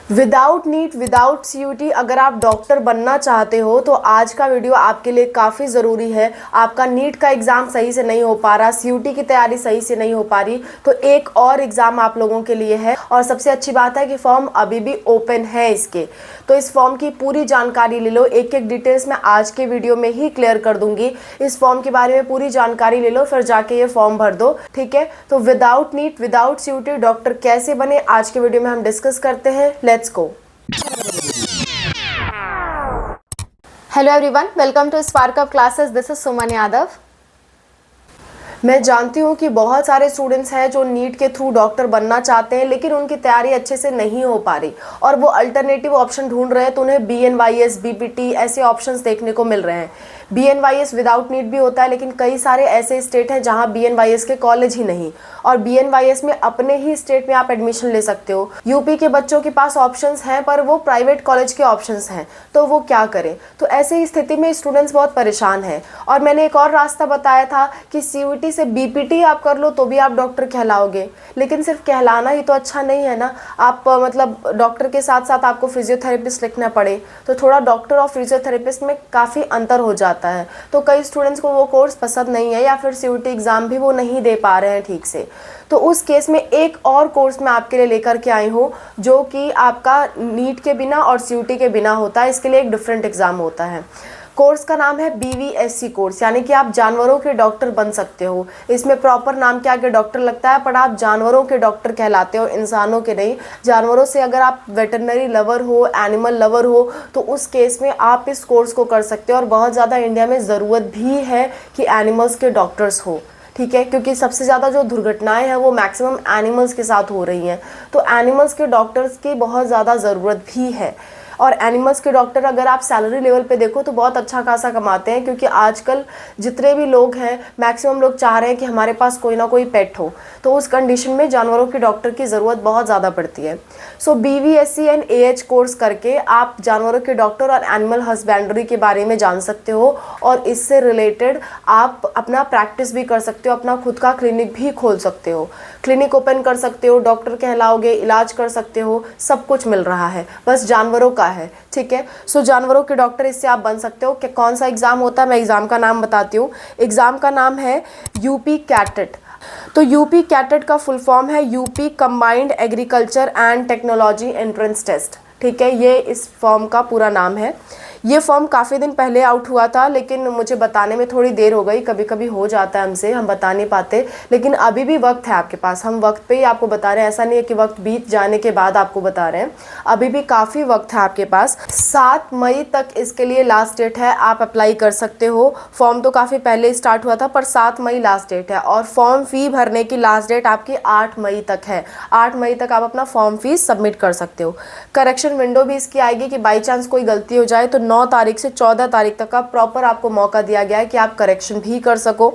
Without NEET without CUT अगर आप doctor बनना चाहते हो तो आज का वीडियो आपके लिए काफ़ी ज़रूरी है। आपका नीट का एग्ज़ाम सही से नहीं हो पा रहा, सीयूटी की तैयारी सही से नहीं हो पा रही, तो एक और एग्ज़ाम आप लोगों के लिए है। और सबसे अच्छी बात है कि फॉर्म अभी भी ओपन है इसके, तो इस फॉर्म की पूरी जानकारी ले लो। एक एक डिटेल्स मैं आज के वीडियो में ही क्लियर कर दूंगी। इस फॉर्म के बारे में पूरी जानकारी ले लो, फिर जाके ये फॉर्म भर दो, ठीक है। तो without NEET without CUET doctor कैसे बने, आज के वीडियो में हम डिस्कस करते हैं। Let's go. Hello everyone, welcome to spark up classes. This is Suman Yadav. मैं जानती हूँ कि बहुत सारे स्टूडेंट्स हैं जो नीट के थ्रू डॉक्टर बनना चाहते हैं, लेकिन उनकी तैयारी अच्छे से नहीं हो पा रही और वो अल्टरनेटिव ऑप्शन ढूंढ रहे हैं। तो उन्हें BNYS, BPT ऐसे ऑप्शंस देखने को मिल रहे हैं। BNYS विदाउट नीट भी होता है, लेकिन कई सारे ऐसे स्टेट हैं जहाँ BNYS के कॉलेज ही नहीं, और BNYS में अपने ही स्टेट में आप एडमिशन ले सकते हो। यूपी के बच्चों के पास ऑप्शंस हैं, पर वो प्राइवेट कॉलेज के ऑप्शंस हैं, तो वो क्या करें। तो ऐसे ही स्थिति में स्टूडेंट्स बहुत परेशान हैं। और मैंने एक और रास्ता बताया था कि CUET से BPT आप कर लो तो भी आप डॉक्टर कहलाओगे, लेकिन सिर्फ कहलाना ही तो अच्छा नहीं है ना। आप मतलब डॉक्टर के साथ साथ आपको फिजियोथेरेपिस्ट लिखना पड़े, तो थोड़ा डॉक्टर और फिजियोथेरेपिस्ट में काफ़ी अंतर हो जाता है। तो कई स्टूडेंट्स को वो कोर्स पसंद नहीं है, या फिर CUET एग्ज़ाम भी वो नहीं दे पा रहे हैं ठीक से। तो उस केस में एक और कोर्स मैं आपके लिए लेकर के आई हूँ, जो कि आपका नीट के बिना और CUET के बिना होता है। इसके लिए एक डिफरेंट एग्ज़ाम होता है। कोर्स का नाम है BVSC कोर्स, यानी कि आप जानवरों के डॉक्टर बन सकते हो। इसमें प्रॉपर नाम के आगे डॉक्टर लगता है, पर आप जानवरों के डॉक्टर कहलाते हो, इंसानों के नहीं। जानवरों से अगर आप वेटरनरी लवर हो, एनिमल लवर हो, तो उस केस में आप इस कोर्स को कर सकते हो। और बहुत ज़्यादा इंडिया में ज़रूरत भी है कि एनिमल्स के डॉक्टर्स हो, ठीक है, क्योंकि सबसे ज़्यादा जो दुर्घटनाएं हैं वो मैक्सिमम एनिमल्स के साथ हो रही हैं। तो एनिमल्स के डॉक्टर्स की बहुत ज़्यादा ज़रूरत भी है। और एनिमल्स के डॉक्टर अगर आप सैलरी लेवल पे देखो तो बहुत अच्छा खासा कमाते हैं, क्योंकि आजकल जितने भी लोग हैं मैक्सिमम लोग चाह रहे हैं कि हमारे पास कोई ना कोई पेट हो। तो उस कंडीशन में जानवरों के डॉक्टर की ज़रूरत बहुत ज़्यादा पड़ती है। सो BVSC एंड AH कोर्स करके आप जानवरों के डॉक्टर और एनिमल हस्बेंड्री के बारे में जान सकते हो, और इससे रिलेटेड आप अपना प्रैक्टिस भी कर सकते हो, अपना खुद का क्लिनिक भी खोल सकते हो, क्लिनिक ओपन कर सकते हो, डॉक्टर कहलाओगे, इलाज कर सकते हो, सब कुछ मिल रहा है, बस जानवरों का है, ठीक है। सो जानवरों के डॉक्टर इससे आप बन सकते हो। कि कौन सा एग्ज़ाम होता है, मैं एग्ज़ाम का नाम बताती हूँ। एग्ज़ाम का नाम है UP कैटेट। तो UP कैटेट का फुल फॉर्म है UP combined agriculture and technology entrance test, ठीक है। ये इस फॉर्म का पूरा नाम है। ये फॉर्म काफ़ी दिन पहले आउट हुआ था, लेकिन मुझे बताने में थोड़ी देर हो गई। कभी कभी हो जाता है हमसे, हम बता नहीं पाते, लेकिन अभी भी वक्त है आपके पास। हम वक्त पे ही आपको बता रहे हैं, ऐसा नहीं है कि वक्त बीत जाने के बाद आपको बता रहे हैं। अभी भी काफ़ी वक्त है आपके पास। 7 मई तक इसके लिए लास्ट डेट है, आप अप्लाई कर सकते हो। फॉर्म तो काफ़ी पहले स्टार्ट हुआ था, पर 7 मई लास्ट डेट है। और फॉर्म फ़ी भरने की लास्ट डेट आपकी 8 मई तक है। 8 मई तक आप अपना फॉर्म फीस सबमिट कर सकते हो। करेक्शन विंडो भी इसकी आएगी कि बाई चांस कोई गलती हो जाए तो 9 तारीख से 14 तारीख तक का प्रॉपर आपको मौका दिया गया है कि आप करेक्शन भी कर सको।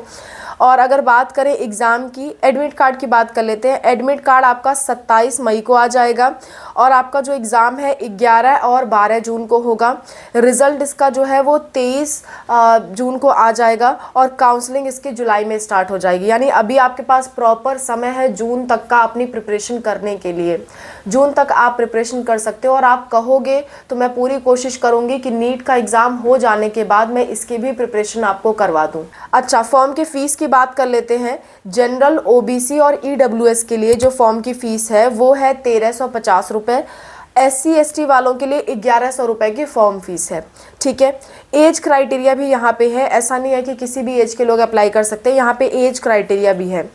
और अगर बात करें एग्ज़ाम की, एडमिट कार्ड की बात कर लेते हैं। एडमिट कार्ड आपका 27 मई को आ जाएगा, और आपका जो एग्ज़ाम है 11 और 12 जून को होगा। रिज़ल्ट इसका जो है वो 23 जून को आ जाएगा, और काउंसलिंग इसकी जुलाई में स्टार्ट हो जाएगी। यानी अभी आपके पास प्रॉपर समय है जून तक का अपनी प्रिपरेशन करने के लिए। जून तक आप प्रिपरेशन कर सकते हो, और आप कहोगे तो मैं पूरी कोशिश करूँगी कि नीट का एग्ज़ाम हो जाने के बाद मैं इसकी भी प्रिपरेशन आपको करवा दूँ। अच्छा, फॉर्म की फ़ीस की बात कर लेते हैं। जनरल, OBC और EWS के लिए जो फॉर्म की फ़ीस है वो है 1350 रुपये। SC ST वालों के लिए 1100 रुपये की फॉर्म फीस है, ठीक है। एज क्राइटेरिया भी यहाँ पे है, ऐसा नहीं है कि किसी भी एज के लोग अप्लाई कर सकते हैं, यहाँ पे एज क्राइटेरिया भी है।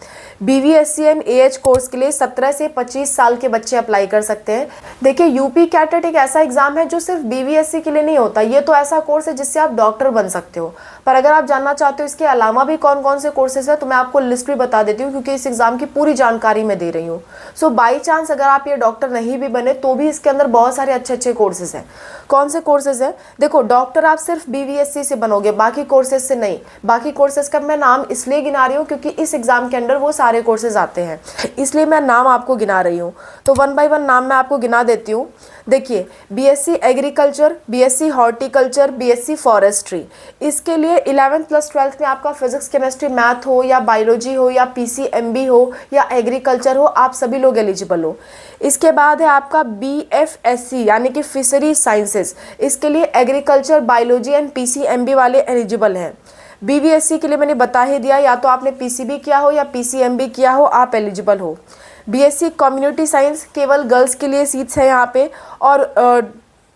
BVSC एंड AH कोर्स के लिए 17 से 25 साल के बच्चे अप्लाई कर सकते हैं। देखिए, UP कैटेट एक ऐसा एग्ज़ाम है जो सिर्फ BVSC के लिए नहीं होता। ये तो ऐसा कोर्स है जिससे आप डॉक्टर बन सकते हो, पर अगर आप जानना चाहते हो इसके अलावा भी कौन कौन से कोर्सेज है, तो मैं आपको लिस्ट भी बता देती हूँ, क्योंकि इस एग्ज़ाम की पूरी जानकारी मैं दे रही हूँ। सो बाई चांस अगर आप ये डॉक्टर नहीं भी बने तो भी इसके अंदर बहुत सारे अच्छे अच्छे कोर्सेज हैं। कौन से कोर्सेज हैं? देखो, डॉक्टर आप सिर्फ BVSC से बनोगे, बाकी कोर्सेज से नहीं। बाकी कोर्सेज का मैं नाम इसलिए गिना रही हूँ क्योंकि इस एग्ज़ाम के अंदर वो सारे कोर्सेज आते हैं, इसलिए मैं नाम आपको गिना रही हूँ। तो 1 बाय 1 नाम मैं आपको गिना देती हूँ। देखिए, BSc agriculture, BSc horticulture, BSc forestry, इसके लिए 11th प्लस 12th में आपका फिजिक्स केमिस्ट्री मैथ हो या बायोलॉजी हो या पीसीएमबी हो या एग्रीकल्चर हो, आप सभी लोग एलिजिबल हो। इसके बाद है आपका बीएफएससी यानी कि फिशरी साइंसेस, इसके लिए एग्रीकल्चर, बायोलॉजी एंड पीसीएमबी वाले एलिजिबल हैं। बीवीएससी के लिए मैंने बता ही दिया, या तो आपने पीसीबी किया हो या पीसीएमबी किया हो, आप एलिजिबल हो। बीएससी कम्युनिटी साइंस केवल गर्ल्स के लिए सीट्स है यहाँ पे। और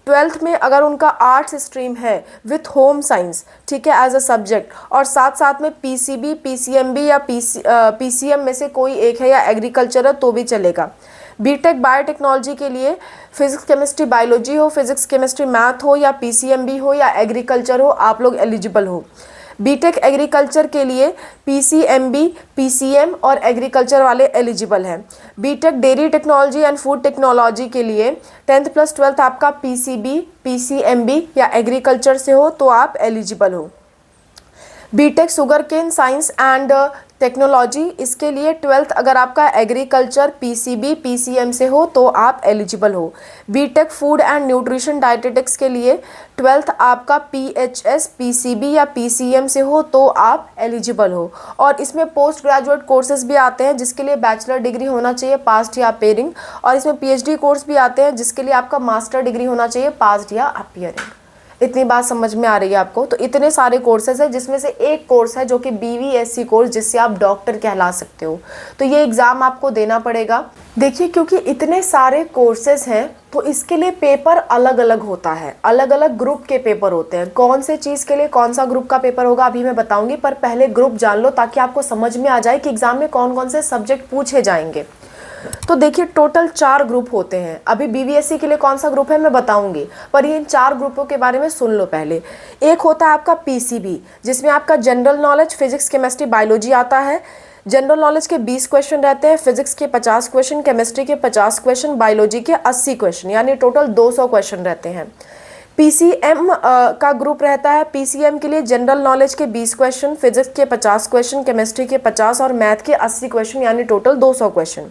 12th में अगर उनका आर्ट्स स्ट्रीम है विथ होम साइंस, ठीक है, एज अ सब्जेक्ट, और साथ साथ में पीसीबी, पीसीएमबी या पीसीएम में से कोई एक है या एग्रीकल्चर है तो भी चलेगा। बीटेक बायोटेक्नोलॉजी के लिए फिजिक्स केमिस्ट्री बायोलॉजी हो, फिजिक्स केमिस्ट्री मैथ हो या पीसीएमबी हो या एग्रीकल्चर हो, आप लोग एलिजिबल हो। बीटेक एग्रीकल्चर के लिए पीसीएमबी, पीसीएम और एग्रीकल्चर वाले एलिजिबल हैं। BTech dairy technology and food technology के लिए 10th प्लस 12th आपका पीसीबी, पीसीएमबी या एग्रीकल्चर से हो तो आप एलिजिबल हो। BTech sugarcane science and technology, इसके लिए 12th अगर आपका एग्रीकल्चर, पीसीबी, पीसीएम से हो तो आप एलिजिबल हो। BTech food and nutrition dietetics के लिए 12th आपका पीएचएस, पीसीबी या पीसीएम से हो तो आप एलिजिबल हो। और इसमें पोस्ट ग्रेजुएट कोर्सेज भी आते हैं जिसके लिए बैचलर डिग्री होना चाहिए पास्ड या अपियरिंग, और इसमें पीएचडी कोर्स भी आते हैं जिसके लिए आपका मास्टर डिग्री होना चाहिए पास्ड या अपियरिंग। इतनी बात समझ में आ रही है आपको? तो इतने सारे कोर्सेज हैं जिसमें से एक कोर्स है जो कि बीवीएससी कोर्स, जिससे आप डॉक्टर कहला सकते हो। तो ये एग्ज़ाम आपको देना पड़ेगा। देखिए, क्योंकि इतने सारे कोर्सेज हैं तो इसके लिए पेपर अलग अलग होता है, अलग अलग ग्रुप के पेपर होते हैं। कौन से चीज़ के लिए कौन सा ग्रुप का पेपर होगा अभी मैं बताऊंगी, पर पहले ग्रुप जान लो ताकि आपको समझ में आ जाए कि एग्ज़ाम में कौन कौन से सब्जेक्ट पूछे जाएंगे। तो देखिए, टोटल 4 ग्रुप होते हैं। अभी बीवीएससी के लिए कौन सा ग्रुप है मैं बताऊंगी, पर ये इन 4 ग्रुपों के बारे में सुन लो पहले। एक होता है आपका पीसीबी, जिसमें आपका general knowledge, physics, chemistry, biology आता है। जनरल नॉलेज के 20 क्वेश्चन रहते हैं, फिजिक्स के 50 क्वेश्चन, केमिस्ट्री के 50 क्वेश्चन, बायोलॉजी के 80 क्वेश्चन, यानी टोटल 200 क्वेश्चन रहते हैं। पीसीएम का ग्रुप रहता है। पीसीएम के लिए जनरल नॉलेज के 20 क्वेश्चन, फिजिक्स के 50 क्वेश्चन, केमिस्ट्री के 50 और मैथ के 80 क्वेश्चन, यानी टोटल 200 क्वेश्चन।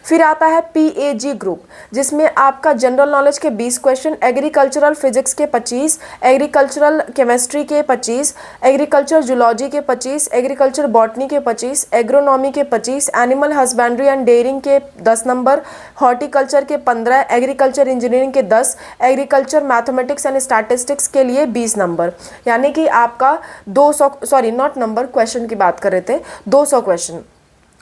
फिर आता है पीएजी ग्रुप, जिसमें आपका जनरल नॉलेज के 20 क्वेश्चन, एग्रीकल्चरल फिजिक्स के 25, एग्रीकल्चरल केमिस्ट्री के 25, एग्रीकल्चर जूलॉजी के 25, एग्रीकल्चर बॉटनी के 25, एग्रोनॉमी के 25, एनिमल हस्बेंड्री एंड डेयरिंग के 10 नंबर, हॉर्टिकल्चर के 15, एग्रीकल्चर इंजीनियरिंग के 10, एग्रीकल्चर मैथमेटिक्स एंड स्टैटिस्टिक्स के लिए 20 नंबर, यानी कि आपका 200, सॉरी नॉट नंबर, क्वेश्चन की बात कर रहे थे, 200 क्वेश्चन।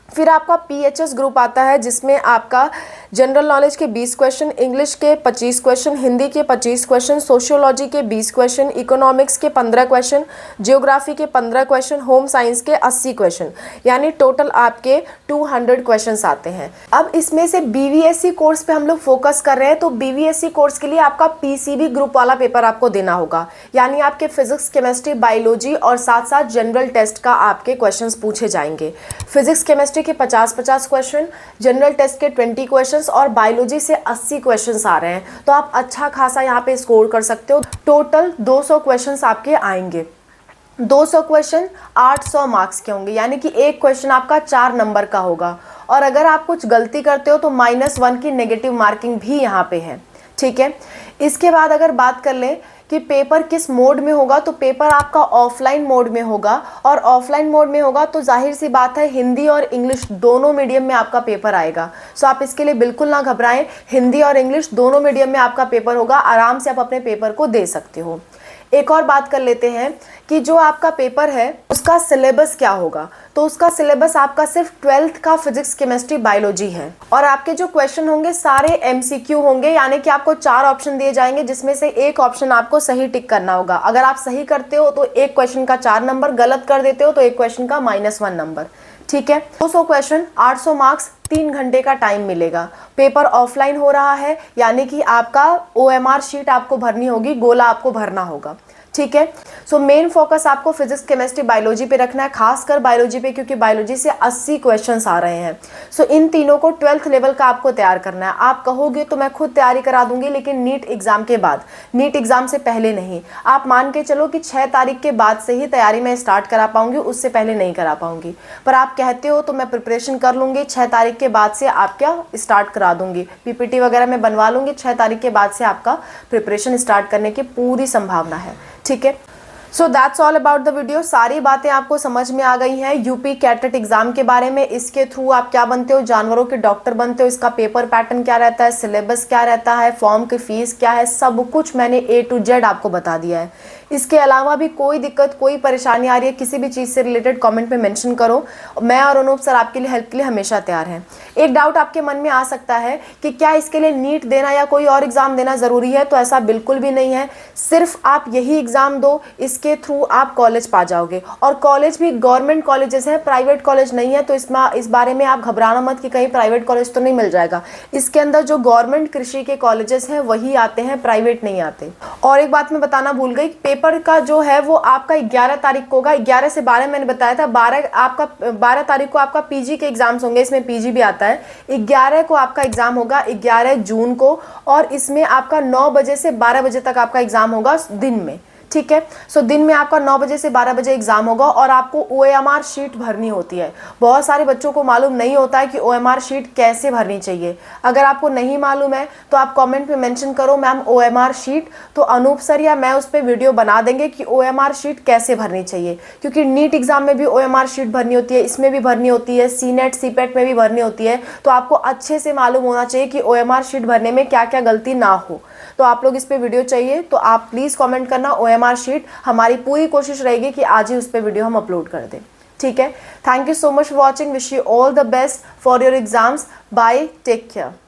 फिर आपका पीएचएस ग्रुप आता है जिसमें आपका जनरल नॉलेज के 20 क्वेश्चन, इंग्लिश के 25 क्वेश्चन, हिंदी के 25 क्वेश्चन, सोशियोलॉजी के 20 क्वेश्चन, इकोनॉमिक्स के 15 क्वेश्चन, जियोग्राफी के 15 क्वेश्चन, होम साइंस के 80 क्वेश्चन, यानी टोटल आपके 200 क्वेश्चंस आते हैं। अब इसमें से बीवीएससी कोर्स पे हम लोग फोकस कर रहे हैं, तो बीवीएससी कोर्स के लिए आपका पीसीबी ग्रुप वाला पेपर आपको देना होगा, यानी आपके फिजिक्स, केमिस्ट्री, बायोलॉजी और साथ साथ जनरल टेस्ट का आपके क्वेश्चन पूछे जाएंगे। फिजिक्स केमिस्ट्री के 50-50 क्वेश्चन, जनरल टेस्ट के 20 क्वेश्चंस और बायोलॉजी से 80 क्वेश्चंस आ रहे हैं, तो आप अच्छा खासा यहाँ पे स्कोर कर सकते हो। टोटल 200 क्वेश्चंस आपके आएंगे। 200 क्वेश्चन 800 मार्क्स के होंगे, यानी कि एक क्वेश्चन आपका 4 नंबर का होगा, और अगर आप कुछ गलती करते हो तो -1 की नेगेटिव मार्किंग भी यहाँ पे है, ठीक है। इसके बाद अगर बात कर लें कि पेपर किस मोड में होगा, तो पेपर आपका ऑफलाइन मोड में होगा, और ऑफलाइन मोड में होगा तो जाहिर सी बात है हिंदी और इंग्लिश दोनों मीडियम में आपका पेपर आएगा। सो आप इसके लिए बिल्कुल ना घबराएं, हिंदी और इंग्लिश दोनों मीडियम में आपका पेपर होगा, आराम से आप अपने पेपर को दे सकते हो। एक और बात कर लेते हैं कि जो आपका पेपर है उसका सिलेबस क्या होगा, तो उसका सिलेबस आपका सिर्फ 12th का फिजिक्स, केमिस्ट्री, बायोलॉजी है, और आपके जो क्वेश्चन होंगे सारे एमसीक्यू होंगे, यानी कि आपको 4 ऑप्शन दिए जाएंगे जिसमें से एक ऑप्शन आपको सही टिक करना होगा। अगर आप सही करते हो तो एक क्वेश्चन का 4 नंबर, गलत कर देते हो तो एक क्वेश्चन का -1 नंबर, ठीक है। 200 क्वेश्चन, 800 मार्क्स, 3 घंटे का टाइम मिलेगा। पेपर ऑफलाइन हो रहा है, यानी कि आपका OMR शीट आपको भरनी होगी, गोला आपको भरना होगा, ठीक है। सो मेन फोकस आपको फिजिक्स, केमिस्ट्री, बायोलॉजी पे रखना है, खासकर बायोलॉजी पे, क्योंकि बायोलॉजी से 80 क्वेश्चंस आ रहे हैं। सो इन तीनों को 12th लेवल का आपको तैयार करना है। आप कहोगे तो मैं खुद तैयारी करा दूंगी, लेकिन नीट एग्जाम के बाद, नीट एग्जाम से पहले नहीं। आप मान के चलो कि 6 तारीख के बाद से ही तैयारी मैं स्टार्ट करा पाऊंगी, उससे पहले नहीं करा पाऊंगी। पर आप कहते हो तो मैं प्रिपरेशन कर लूंगी, 6 तारीख के बाद से आप क्या स्टार्ट करा दूंगी, पीपीटी वगैरह मैं बनवा लूंगी, 6 तारीख के बाद से आपका प्रिपरेशन स्टार्ट करने की पूरी संभावना है। ठीक है, so that's all about the video. सारी बातें आपको समझ में आ गई हैं यूपी कैटेट एग्जाम के बारे में। इसके थ्रू आप क्या बनते हो, जानवरों के डॉक्टर बनते हो। इसका पेपर पैटर्न क्या रहता है, सिलेबस क्या रहता है, फॉर्म की फीस क्या है, सब कुछ मैंने A to Z आपको बता दिया है। इसके अलावा भी कोई दिक्कत, कोई परेशानी आ रही है किसी भी चीज़ से रिलेटेड, कमेंट में मेंशन करो। मैं और अनूप सर आपके लिए हेल्प के लिए हमेशा तैयार हैं। एक डाउट आपके मन में आ सकता है कि क्या इसके लिए नीट देना या कोई और एग्ज़ाम देना ज़रूरी है, तो ऐसा बिल्कुल भी नहीं है। सिर्फ आप यही एग्ज़ाम दो, इसके थ्रू आप कॉलेज पा जाओगे। और कॉलेज भी गवर्नमेंट कॉलेजेस हैं, प्राइवेट कॉलेज नहीं है। तो इस बारे में आप घबराना मत कि कहीं प्राइवेट कॉलेज तो नहीं मिल जाएगा। इसके अंदर जो गवर्नमेंट कृषि के कॉलेजेस हैं वही आते हैं, प्राइवेट नहीं आते। और एक बात मैं बताना भूल गई, पेपर का जो है वो आपका 11 तारीख को होगा। 11 से 12 मैंने बताया था, 12 तारीख को आपका पीजी के एग्जाम्स होंगे, इसमें पीजी भी आता है। 11 को आपका एग्जाम होगा, 11 जून को, और इसमें आपका 9 बजे से 12 बजे तक आपका एग्जाम होगा दिन में। ठीक है, सो दिन में आपका 9 बजे से 12 बजे एग्जाम होगा और आपको OMR शीट भरनी होती है। बहुत सारे बच्चों को मालूम नहीं होता है कि OMR शीट कैसे भरनी चाहिए। अगर आपको नहीं मालूम है तो आप कमेंट में मेंशन करो मैम OMR शीट, तो अनूप सर या मैं उस पर वीडियो बना देंगे कि OMR शीट कैसे भरनी चाहिए। क्योंकि नीट एग्जाम में भी OMR शीट भरनी होती है, इसमें भी भरनी होती है, CNET CPET में भी भरनी होती है। तो आपको अच्छे से मालूम होना चाहिए कि OMR शीट भरने में क्या क्या गलती ना हो। तो आप लोग इस पे वीडियो चाहिए तो आप प्लीज़ कमेंट करना OMR शीट। हमारी पूरी कोशिश रहेगी कि आज ही उस पे वीडियो हम अपलोड कर दें। ठीक है, thank you so much for watching. Wish you all the best for your exams. Bye, take care.